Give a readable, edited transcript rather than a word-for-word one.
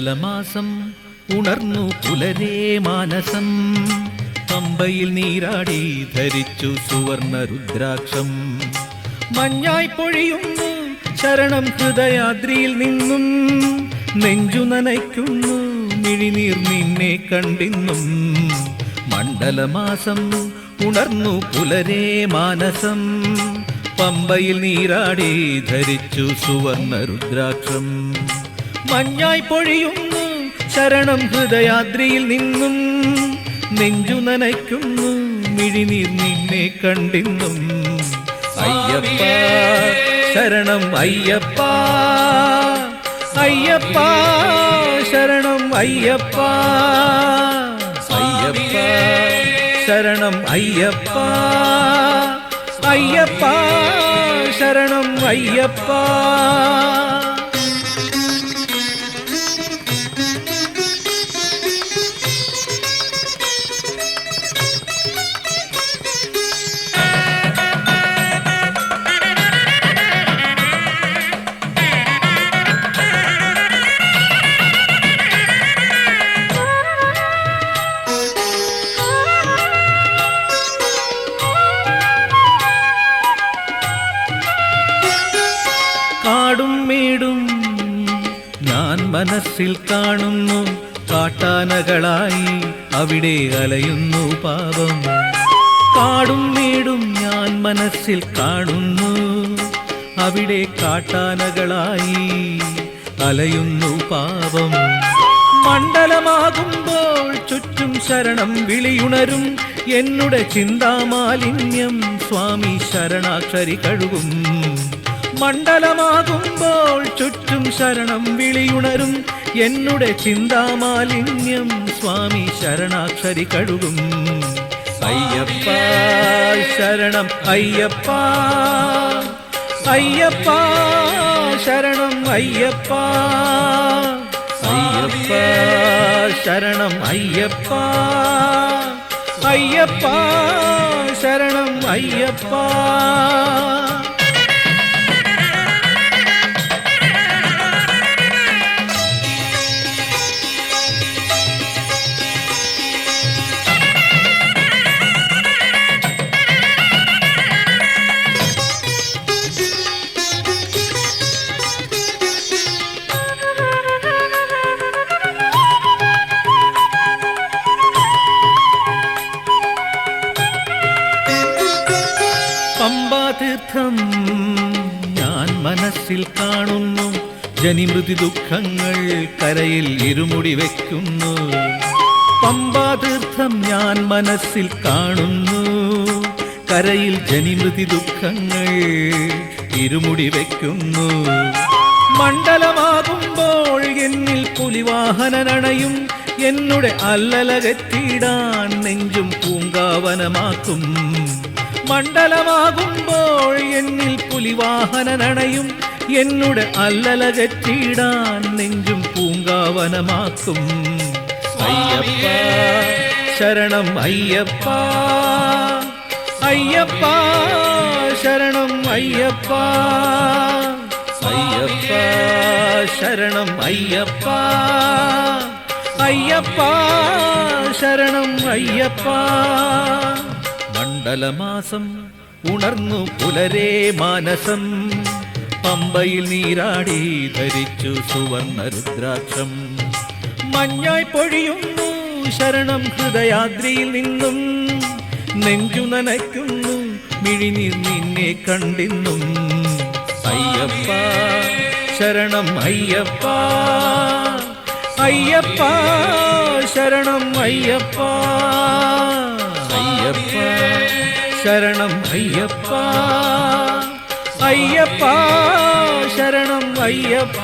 മണ്ഡലമാസം ഉണർന്നു പുലരേ മാനസം. പമ്പയിൽ നീരാടി ധരിച്ചു സുവർണ രുദ്രാക്ഷം. മഞ്ഞായി പൊഴിയുന്നു ശരണം ഹൃദയാദ്രിയിൽ നിന്നും. നെഞ്ചു നനയ്ക്കുന്നു മിഴിനീർ നിന്നെ കണ്ടിന്നും. മണ്ഡലമാസം ഉണർന്നു പുലരേ മാനസം. പമ്പയിൽ നീരാടി ധരിച്ചു സുവർണ രുദ്രാക്ഷം. മഞ്ഞായി പൊഴിയുന്നു ശരണം ഹൃദയാദ്രിയിൽ നിന്നും. നെഞ്ചു നനയ്ക്കുന്നു മിഴിനീർ നിന്നെ കണ്ടിന്നും. അയ്യപ്പ ശരണം അയ്യപ്പ, അയ്യപ്പ ശരണം അയ്യപ്പ, അയ്യപ്പ ശരണം അയ്യപ്പ, അയ്യപ്പ ശരണം അയ്യപ്പ. കാടും മേടും ഞാൻ മനസ്സിൽ കാണുന്നു. കാട്ടാനകളായി അവിടെ അലയുന്നു പാപം. കാടും മേടും ഞാൻ മനസ്സിൽ കാണുന്നു. അവിടെ കാട്ടാനകളായി അലയുന്നു പാപം. മണ്ഡലമാകുമ്പോൾ ചുറ്റും ശരണം വിളിയുണരും. എന്നുടെ ചിന്താമാലിന്യം സ്വാമി ശരണാക്ഷരി കഴുകും. മണ്ഡലമാകുമ്പോൾ ചുറ്റും ശരണം വിളിയുണരും. എന്നുടെ ചിന്താമാലിന്യം സ്വാമി ശരണാക്ഷരി കഴുകും. അയ്യപ്പ ശരണം അയ്യപ്പ, അയ്യപ്പ ശരണം അയ്യപ്പ, അയ്യപ്പ ശരണം അയ്യപ്പ, അയ്യപ്പ ശരണം അയ്യപ്പ. പമ്പാതീർത്ഥം ഞാൻ മനസ്സിൽ കാണുന്നു. ജനിമൃതി ദുഃഖങ്ങൾ കരയിൽ ഇരുമുടി വയ്ക്കുന്നു. പമ്പാതീർത്ഥം ഞാൻ മനസ്സിൽ കാണുന്നു. കരയിൽ ജനിമൃതി ദുഃഖങ്ങൾ ഇരുമുടി വയ്ക്കുന്നു. മണ്ഡലമാകുമ്പോൾ എന്നിൽ പുലിവാഹനനണയും. എന്നുടെ അല്ലലകറ്റിടാൻ നെഞ്ചും പൂങ്കാവനമാക്കും. മണ്ഡലമാകുമ്പോൾ എന്നിൽ പുലിവാഹനനണയും. എന്നുടെ അല്ലലകറ്റിടാൻ നെഞ്ചും പൂങ്കാവനമാക്കും. അയ്യപ്പ ശരണം അയ്യപ്പ, അയ്യപ്പ ശരണം അയ്യപ്പ, അയ്യപ്പ ശരണം അയ്യപ്പ, അയ്യപ്പ ശരണം അയ്യപ്പ. മണ്ഡലമാസം ഉണർന്നു പുലരേ മാനസം. പമ്പയിൽ നീരാടി ധരിച്ചു സുവർണ രുദ്രാക്ഷം. മഞ്ഞായി പൊഴിയുന്നു ശരണം ഹൃദയാദ്രിയിൽ നിന്നും. നെഞ്ചു നനയ്ക്കുന്നു മിഴിനീർ നിന്നെ കണ്ടിന്നും. അയ്യപ്പ ശരണം അയ്യപ്പ, അയ്യപ്പ ശരണം അയ്യപ്പ, അയ്യപ്പ ശരണം അയ്യപ്പ, അയ്യപ്പ ശരണം അയ്യപ്പ.